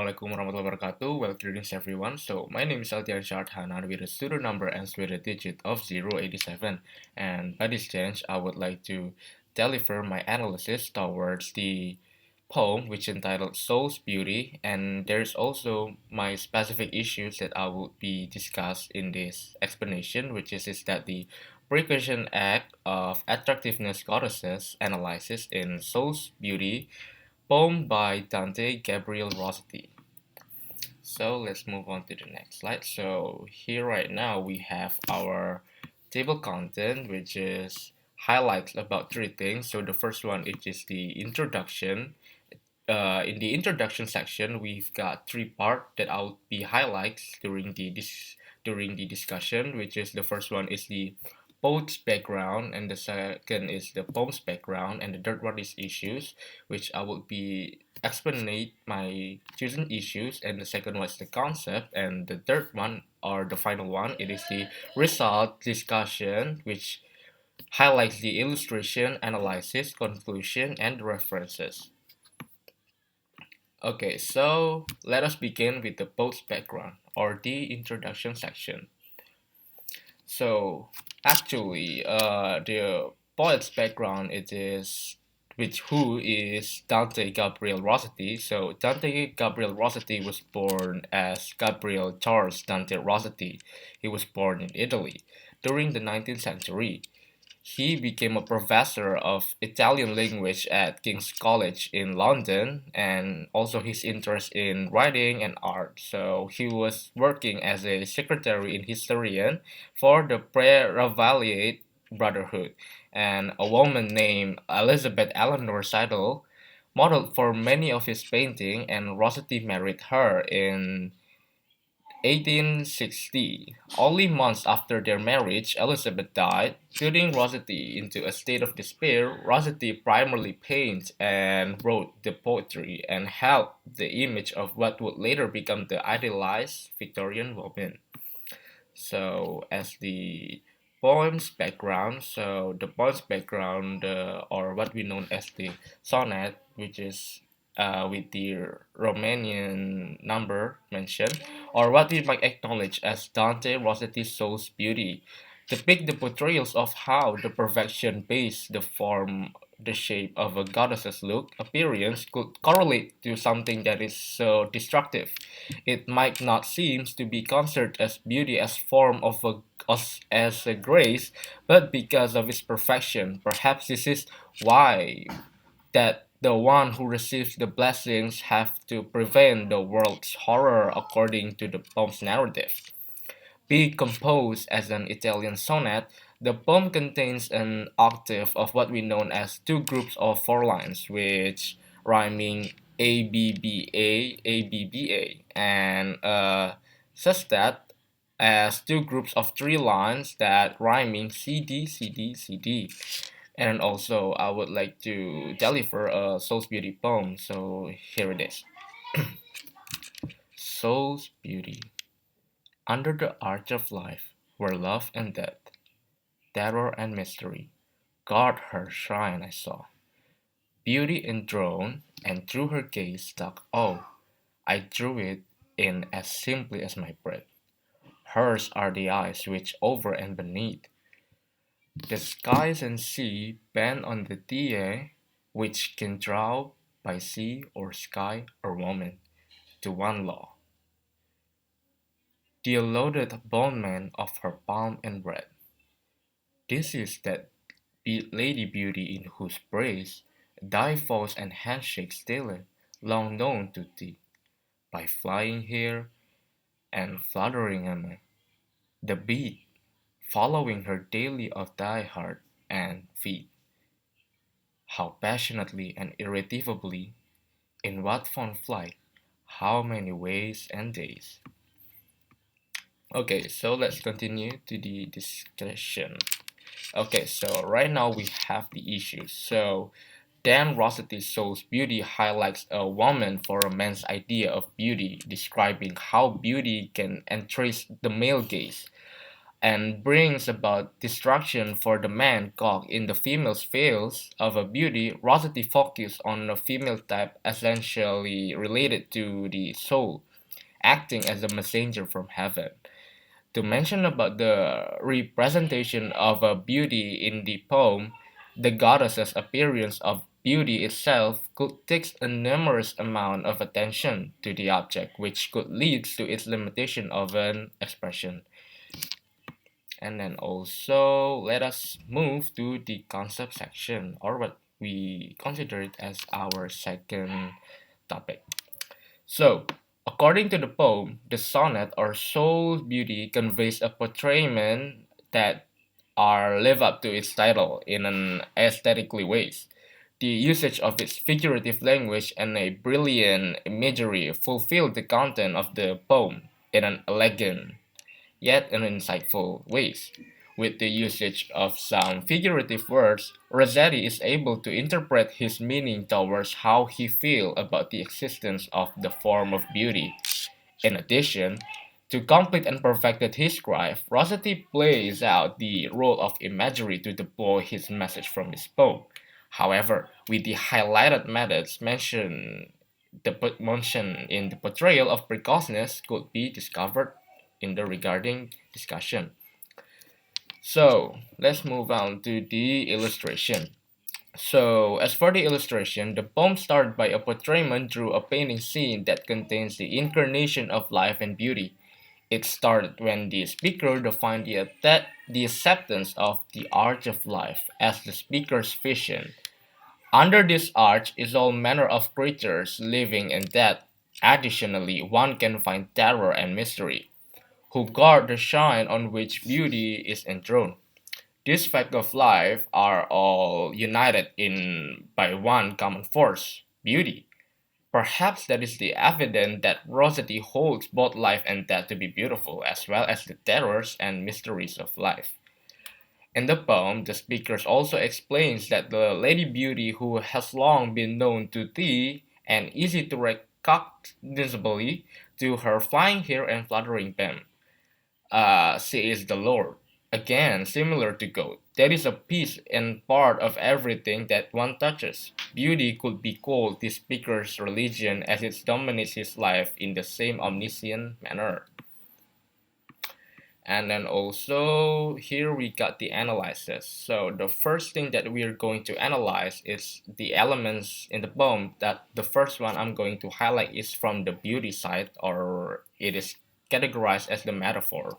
Assalamualaikum warahmatullahi wabarakatuh. Well, greetings everyone. So, my name is Aldiansyah Arthanan with a pseudo number ends with a digit of 087. And by this chance, I would like to deliver my analysis towards the poem which entitled Soul's Beauty. And there's also my specific issues that I will be discussed in this explanation, which is that the precaution act of attractiveness goddesses analysis in Soul's Beauty poem by Dante Gabriel Rosetti. So let's move on to the next slide. So here right now we have our table content, which is highlights about three things. So the first one, it is the introduction. In the introduction section, we've got three parts that I'll be highlights during the discussion, which is the first one is the poet's background, and the second is the poem's background, and the third one is issues, which I will be explain my chosen issues, and the second one is the concept, and the third one or the final one, it is the result discussion, which highlights the illustration, analysis, conclusion, and references. Okay, so let us begin with the poet's background or the introduction section. So actually, the poet's background it is which who is Dante Gabriel Rossetti. So Dante Gabriel Rossetti was born as Gabriel Charles Dante Rossetti. He was born in Italy during the 19th century. He became a professor of Italian language at King's College in London, and also his interest in writing and art. So he was working as a secretary in historian for the Pre-Raphaelite Brotherhood, and a woman named Elizabeth Eleanor Seidel modeled for many of his paintings, and Rossetti married her in 1860. Only months after their marriage, Elizabeth died, putting Rosetti into a state of despair. Rosetti primarily painted and wrote the poetry and held the image of what would later become the idealized Victorian woman. So, as the poem's background, so the poem's background, or what we know as the sonnet, which is with the Romanian number mentioned, or what we might acknowledge as Dante Rossetti's Soul's Beauty, depict the portrayals of how the perfection base, the form, the shape of a goddess's look, appearance could correlate to something that is so destructive. It might not seem to be considered as beauty as form of as a grace, but because of its perfection. Perhaps this is why that the one who receives the blessings have to prevent the world's horror according to the poem's narrative. Being composed as an Italian sonnet, the poem contains an octave of what we know as two groups of four lines, which rhyming ABBA, and sestet as two groups of three lines that rhyming CD. And also, I would like to deliver a Soul's Beauty poem, so here it is. Soul's Beauty. Under the arch of life, where love and death, terror and mystery, guard her shrine I saw. Beauty enthroned, and through her gaze stuck awe. I drew it in as simply as my breath. Hers are the eyes which over and beneath the skies and sea bend on the tie, which can draw by sea or sky or woman to one law. The loaded bondman of her palm and bread. This is that Lady Beauty in whose praise thy vows and handshakes daily, long known to thee, by flying here and fluttering on the beat, following her daily of thy heart and feet. How passionately and irretrievably, in what fond flight, how many ways and days. Okay, so let's continue to the discussion. Okay, so right now we have the issues. So Dan Rossetti's Soul's Beauty highlights a woman for a man's idea of beauty, describing how beauty can entrace the male gaze. and brings about destruction for the man caught in the female's veils of a beauty. Rosetti focused on a female type essentially related to the soul, acting as a messenger from heaven. To mention about the representation of a beauty in the poem, the goddess's appearance of beauty itself could take a numerous amount of attention to the object, which could lead to its limitation of an expression. And then also let us move to the concept section, or what we consider it as our second topic. So, according to the poem, the sonnet or soul beauty conveys a portrayment that are live up to its title in an aesthetically ways. The usage of its figurative language and a brilliant imagery fulfill the content of the poem in an elegant yet in insightful ways. With the usage of some figurative words, Rosetti is able to interpret his meaning towards how he feels about the existence of the form of beauty. In addition, to complete and perfect his craft, Rosetti plays out the role of imagery to deploy his message from his poem. However, with the highlighted methods mentioned in the portrayal of precociousness could be discovered in the regarding discussion. So let's move on to the illustration. So as for the illustration, the poem starts by a portrayment through a painting scene that contains the incarnation of life and beauty. It started when the speaker defined the acceptance of the arch of life as the speaker's vision. Under this arch is all manner of creatures living and dead. Additionally, one can find terror and mystery, who guard the shrine on which beauty is enthroned. These facts of life are all united in by one common force, beauty. Perhaps that is the evidence that Rosetti holds both life and death to be beautiful, as well as the terrors and mysteries of life. In the poem, the speaker also explains that the Lady Beauty, who has long been known to thee and easy to recognizably to her flying hair and fluttering pen, she is the Lord. Again, similar to God, there is a piece and part of everything that one touches. Beauty could be called the speaker's religion as it dominates his life in the same omniscient manner. And then also here we got the analysis. So the first thing that we are going to analyze is the elements in the poem. That the first one I'm going to highlight is from the beauty side, or it is categorized as the metaphor.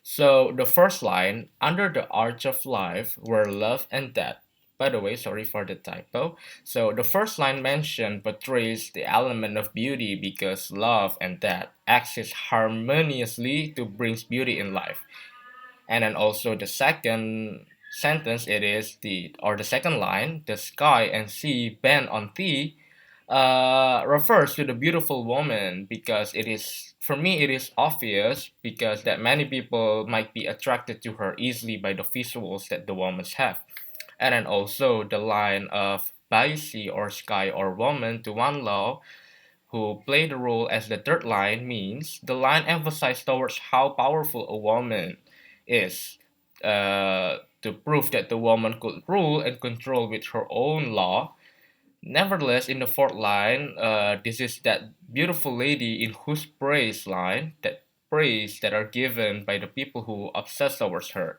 So the first line, under the arch of life were love and death. By the way, sorry for the typo. So the first line mentioned portrays the element of beauty because love and death exist harmoniously to bring beauty in life. And then also the second sentence, it is the second line, the sky and sea bend on thee, refers to the beautiful woman because it is, for me it is obvious because that many people might be attracted to her easily by the visuals that the women have. And then also the line of by sea or sky or woman to one law, who play the role as the third line, means the line emphasized towards how powerful a woman is, to prove that the woman could rule and control with her own law. Nevertheless, in the fourth line, this is that beautiful lady in whose praise line, that praise that are given by the people who obsess towards her,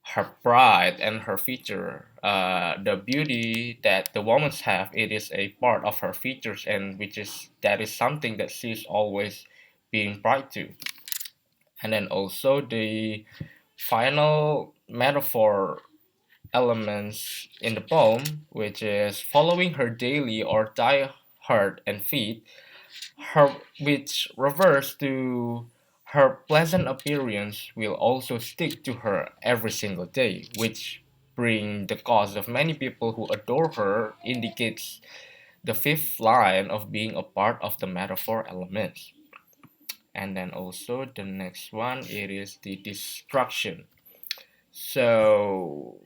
her pride and her feature, the beauty that the women have, it is a part of her features, and which is that is something that she's always being proud to. And then also the final metaphor elements in the poem, which is following her daily or die heart and feet, her which refers to her pleasant appearance will also stick to her every single day, which bring the cause of many people who adore her indicates the fifth line of being a part of the metaphor elements. And then also the next one, it is the destruction. So,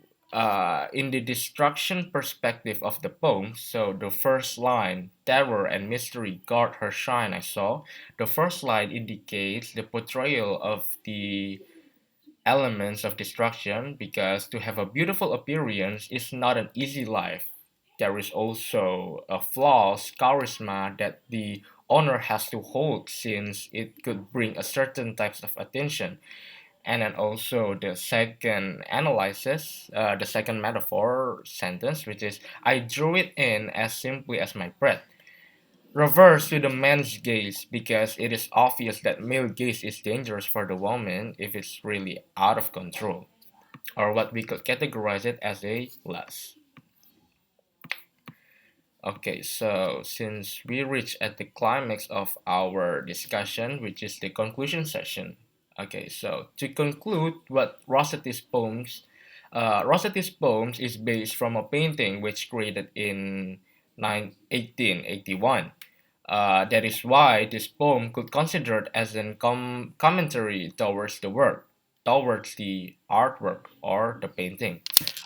in the destruction perspective of the poem, so the first line, terror and mystery guard her shrine, I saw. The first line indicates the portrayal of the elements of destruction because to have a beautiful appearance is not an easy life. There is also a flawed charisma that the owner has to hold since it could bring a certain types of attention. And then also the second analysis, the second metaphor sentence, which is I drew it in as simply as my breath. Reverse to the man's gaze because it is obvious that male gaze is dangerous for the woman if it's really out of control, or what we could categorize it as a lust. Okay, so since we reached at the climax of our discussion, which is the conclusion session. Okay, so to conclude, what Rosetti's poems is based from a painting which created in 1881. That is why this poem could considered as a commentary towards the work, towards the artwork or the painting.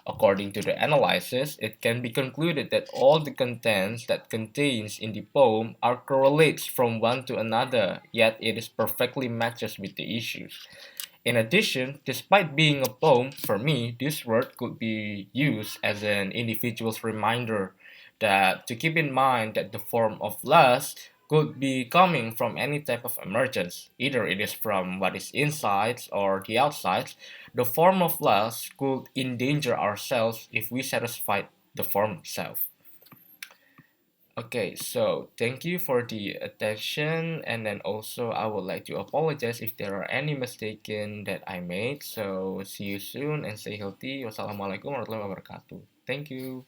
According to the analysis, it can be concluded that all the contents that contains in the poem are correlates from one to another, yet it is perfectly matches with the issues. In addition, despite being a poem, for me, this word could be used as an individual's reminder that to keep in mind that the form of lust could be coming from any type of emergence. Either it is from what is inside or the outside. The form of lust could endanger ourselves if we satisfy the form itself. Okay, so thank you for the attention, and then also I would like to apologize if there are any mistaken that I made. So see you soon and stay healthy. Wassalamualaikum warahmatullahi wabarakatuh. Thank you.